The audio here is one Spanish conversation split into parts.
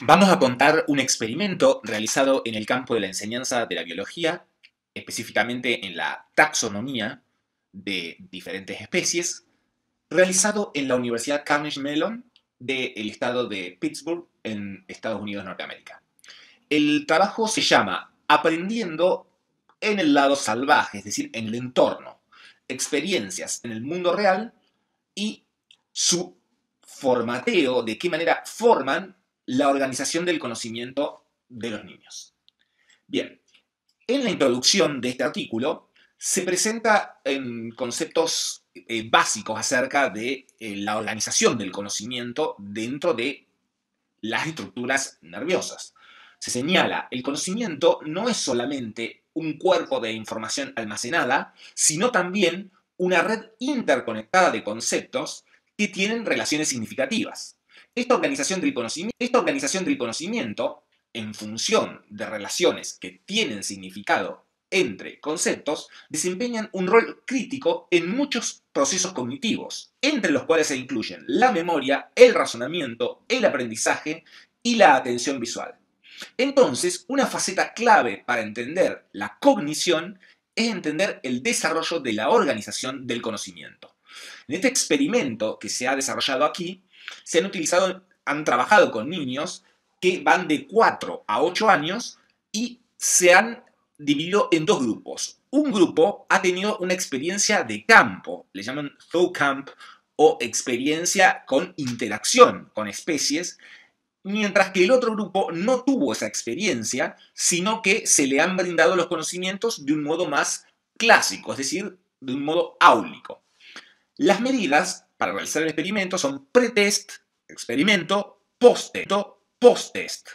Vamos a contar un experimento realizado en el campo de la enseñanza de la biología, específicamente en la taxonomía de diferentes especies, realizado en la Universidad Carnegie Mellon del estado de Pittsburgh, en Estados Unidos, Norteamérica. El trabajo se llama Aprendiendo en el lado salvaje, es decir, en el entorno, experiencias en el mundo real y su formateo, de qué manera forman la organización del conocimiento de los niños. Bien, en la introducción de este artículo se presenta en conceptos básicos acerca de la organización del conocimiento dentro de las estructuras nerviosas. Se señala, el conocimiento no es solamente un cuerpo de información almacenada, sino también una red interconectada de conceptos que tienen relaciones significativas. Esta organización del conocimiento, en función de relaciones que tienen significado entre conceptos, desempeñan un rol crítico en muchos procesos cognitivos, entre los cuales se incluyen la memoria, el razonamiento, el aprendizaje y la atención visual. Entonces, una faceta clave para entender la cognición es entender el desarrollo de la organización del conocimiento. En este experimento que se ha desarrollado aquí, han trabajado con niños que van de 4 a 8 años y se han dividido en dos grupos. Un grupo ha tenido una experiencia de campo, le llaman Zoocamp, o experiencia con interacción con especies, mientras que el otro grupo no tuvo esa experiencia, sino que se le han brindado los conocimientos de un modo más clásico, es decir, de un modo áulico. Las medidas para realizar el experimento son pretest, experimento, post-test.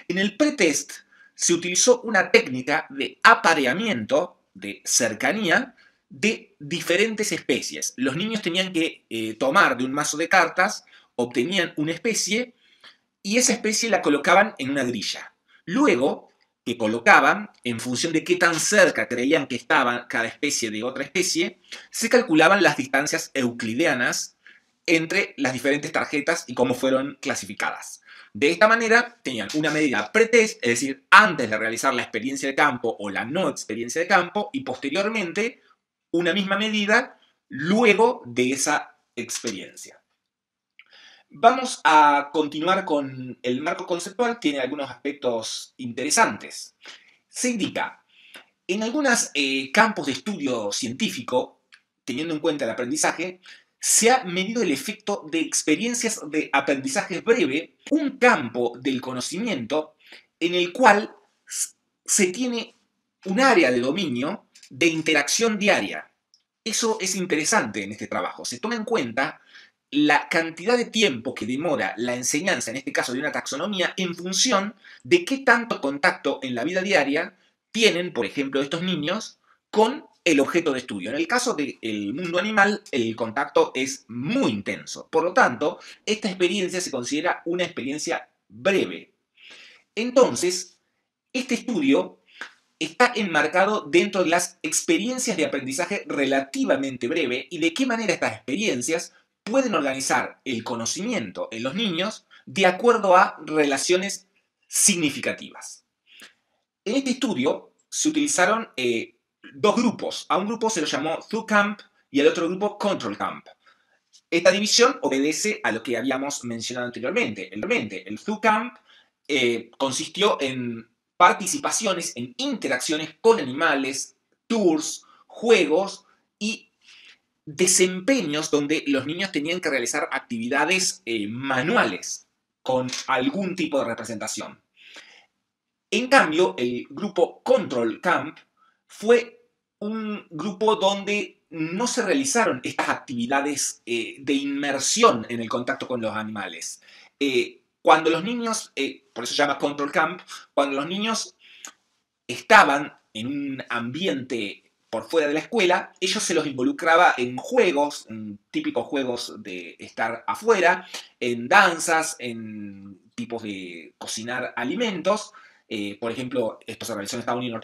En el pretest se utilizó una técnica de apareamiento, de cercanía, de diferentes especies. Los niños tenían que tomar de un mazo de cartas, obtenían una especie y esa especie la colocaban en una grilla. Luego, que colocaban, en función de qué tan cerca creían que estaba cada especie de otra especie, se calculaban las distancias euclideanas entre las diferentes tarjetas y cómo fueron clasificadas. De esta manera, tenían una medida pretest, es decir, antes de realizar la experiencia de campo o la no experiencia de campo, y posteriormente una misma medida luego de esa experiencia. Vamos a continuar con el marco conceptual, tiene algunos aspectos interesantes. Se indica, en algunos campos de estudio científico, teniendo en cuenta el aprendizaje, se ha medido el efecto de experiencias de aprendizaje breve, un campo del conocimiento en el cual se tiene un área de dominio de interacción diaria. Eso es interesante en este trabajo. Se toma en cuenta la cantidad de tiempo que demora la enseñanza, en este caso de una taxonomía, en función de qué tanto contacto en la vida diaria tienen, por ejemplo, estos niños con el objeto de estudio. En el caso del mundo animal, el contacto es muy intenso. Por lo tanto, esta experiencia se considera una experiencia breve. Entonces, este estudio está enmarcado dentro de las experiencias de aprendizaje relativamente breve y de qué manera estas experiencias pueden organizar el conocimiento en los niños de acuerdo a relaciones significativas. En este estudio se utilizaron dos grupos. A un grupo se lo llamó Zoocamp y al otro grupo Control Camp. Esta división obedece a lo que habíamos mencionado anteriormente. El Zoocamp consistió en participaciones, en interacciones con animales, tours, juegos y desempeños donde los niños tenían que realizar actividades manuales con algún tipo de representación. En cambio, el grupo Control Camp fue un grupo donde no se realizaron estas actividades de inmersión en el contacto con los animales. Cuando los niños, por eso se llama Control Camp, cuando los niños estaban en un ambiente por fuera de la escuela, ellos se los involucraba en juegos, en típicos juegos de estar afuera, en danzas, en tipos de cocinar alimentos. Por ejemplo, esto se realizó en Estados Unidos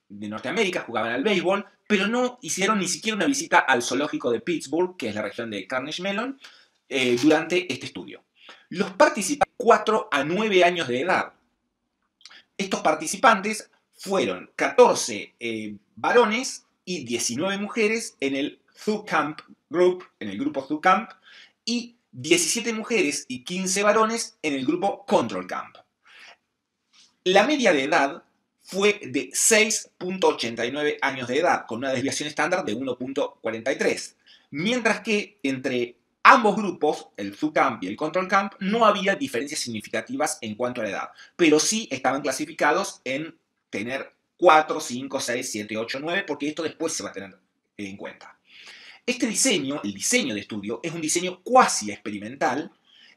de Norteamérica, jugaban al béisbol, pero no hicieron ni siquiera una visita al zoológico de Pittsburgh, que es la región de Carnegie Mellon, durante este estudio. Los participantes 4 a 9 años de edad. Estos participantes fueron 14 varones y 19 mujeres en el Zoocamp Group, en el grupo Zoocamp, y 17 mujeres y 15 varones en el grupo Control Camp. La media de edad fue de 6.89 años de edad, con una desviación estándar de 1.43, mientras que entre ambos grupos, el Zoocamp y el Control Camp, no había diferencias significativas en cuanto a la edad, pero sí estaban clasificados en tener 4, 5, 6, 7, 8, 9, porque esto después se va a tener en cuenta. Este diseño, el diseño de estudio, es un diseño cuasi experimental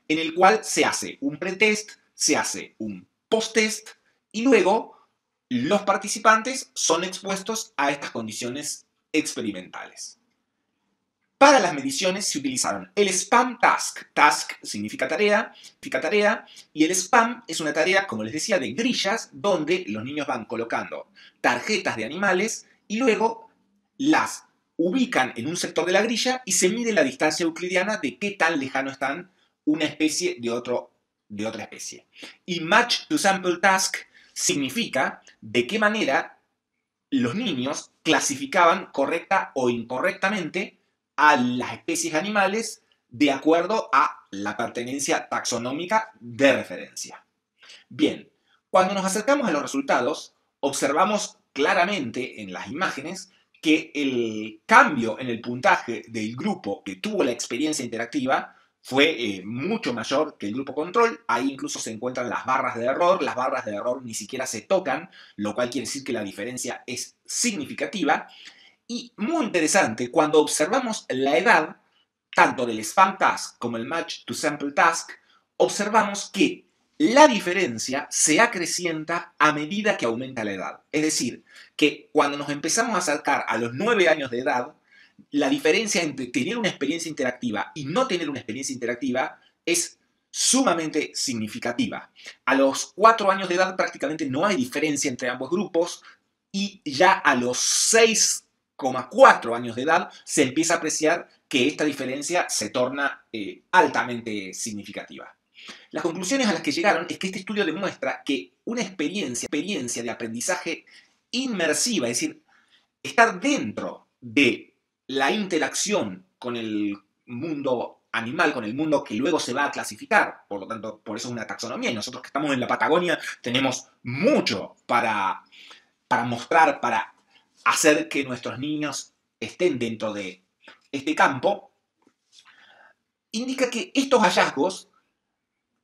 en el cual se hace un pretest, se hace un post-test y luego los participantes son expuestos a estas condiciones experimentales. Para las mediciones se utilizaron el SPAM Task. Task significa tarea, y el SPAM es una tarea, como les decía, de grillas, donde los niños van colocando tarjetas de animales y luego las ubican en un sector de la grilla y se mide la distancia euclidiana de qué tan lejano están una especie de otra especie. Y Match to Sample Task significa de qué manera los niños clasificaban correcta o incorrectamente a las especies animales de acuerdo a la pertenencia taxonómica de referencia. Bien, cuando nos acercamos a los resultados, observamos claramente en las imágenes que el cambio en el puntaje del grupo que tuvo la experiencia interactiva fue mucho mayor que el grupo control. Ahí incluso se encuentran las barras de error. Las barras de error ni siquiera se tocan, lo cual quiere decir que la diferencia es significativa. Y muy interesante, cuando observamos la edad, tanto del SPAM Task como el Match to Sample Task, observamos que la diferencia se acrecienta a medida que aumenta la edad. Es decir, que cuando nos empezamos a acercar a los 9 años de edad, la diferencia entre tener una experiencia interactiva y no tener una experiencia interactiva es sumamente significativa. A los 4 años de edad prácticamente no hay diferencia entre ambos grupos y ya a los 6,4 años de edad se empieza a apreciar que esta diferencia se torna altamente significativa. Las conclusiones a las que llegaron es que este estudio demuestra que una experiencia de aprendizaje inmersiva, es decir, estar dentro de la interacción con el mundo animal, con el mundo que luego se va a clasificar, por lo tanto, por eso es una taxonomía, y nosotros que estamos en la Patagonia tenemos mucho para mostrar, para hacer que nuestros niños estén dentro de este campo, indica que estos hallazgos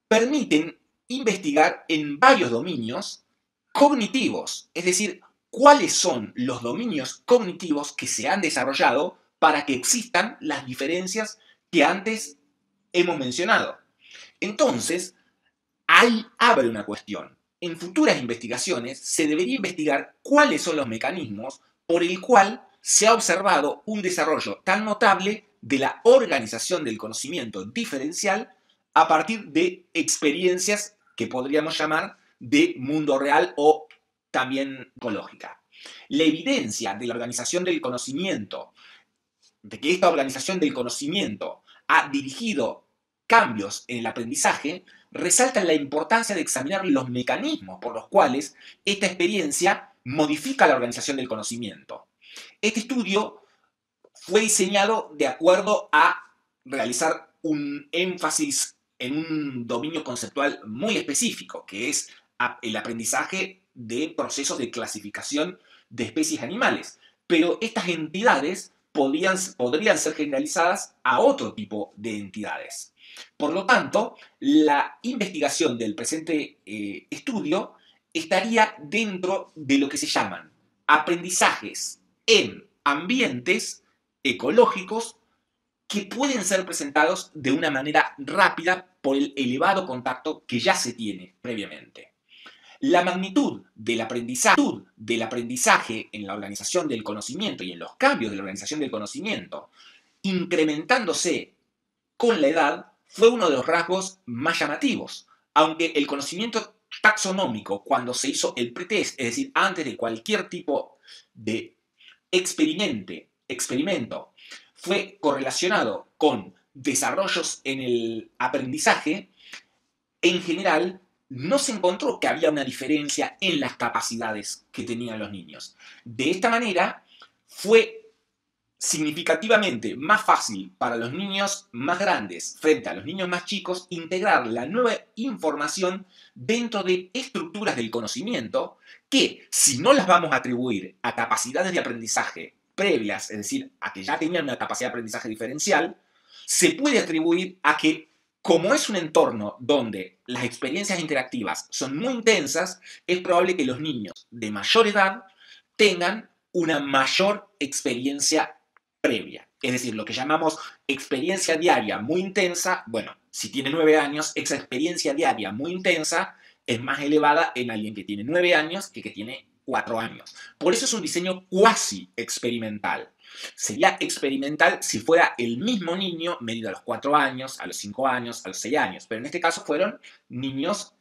permiten investigar en varios dominios cognitivos, es decir, cuáles son los dominios cognitivos que se han desarrollado para que existan las diferencias que antes hemos mencionado. Entonces, ahí abre una cuestión. En futuras investigaciones se debería investigar cuáles son los mecanismos por el cual se ha observado un desarrollo tan notable de la organización del conocimiento diferencial a partir de experiencias que podríamos llamar de mundo real o también ecológica. La evidencia de la organización del conocimiento, de que esta organización del conocimiento ha dirigido cambios en el aprendizaje, resalta la importancia de examinar los mecanismos por los cuales esta experiencia modifica la organización del conocimiento. Este estudio fue diseñado de acuerdo a realizar un énfasis en un dominio conceptual muy específico, que es el aprendizaje de procesos de clasificación de especies animales. Pero estas entidades podrían ser generalizadas a otro tipo de entidades. Por lo tanto, la investigación del presente estudio estaría dentro de lo que se llaman aprendizajes en ambientes ecológicos que pueden ser presentados de una manera rápida por el elevado contacto que ya se tiene previamente. La magnitud del aprendizaje en la organización del conocimiento y en los cambios de la organización del conocimiento, incrementándose con la edad, fue uno de los rasgos más llamativos, aunque el conocimiento taxonómico, cuando se hizo el pretest, es decir, antes de cualquier tipo de experimento, fue correlacionado con desarrollos en el aprendizaje, en general, no se encontró que había una diferencia en las capacidades que tenían los niños. De esta manera, fue significativamente más fácil para los niños más grandes frente a los niños más chicos integrar la nueva información dentro de estructuras del conocimiento que, si no las vamos a atribuir a capacidades de aprendizaje previas, es decir, a que ya tenían una capacidad de aprendizaje diferencial, se puede atribuir a que, como es un entorno donde las experiencias interactivas son muy intensas, es probable que los niños de mayor edad tengan una mayor experiencia previa. Es decir, lo que llamamos experiencia diaria muy intensa, bueno, si tiene 9 años, esa experiencia diaria muy intensa es más elevada en alguien que tiene 9 años que tiene 4 años. Por eso es un diseño cuasi experimental. Sería experimental si fuera el mismo niño medido a los 4 años, a los 5 años, a los 6 años, pero en este caso fueron niños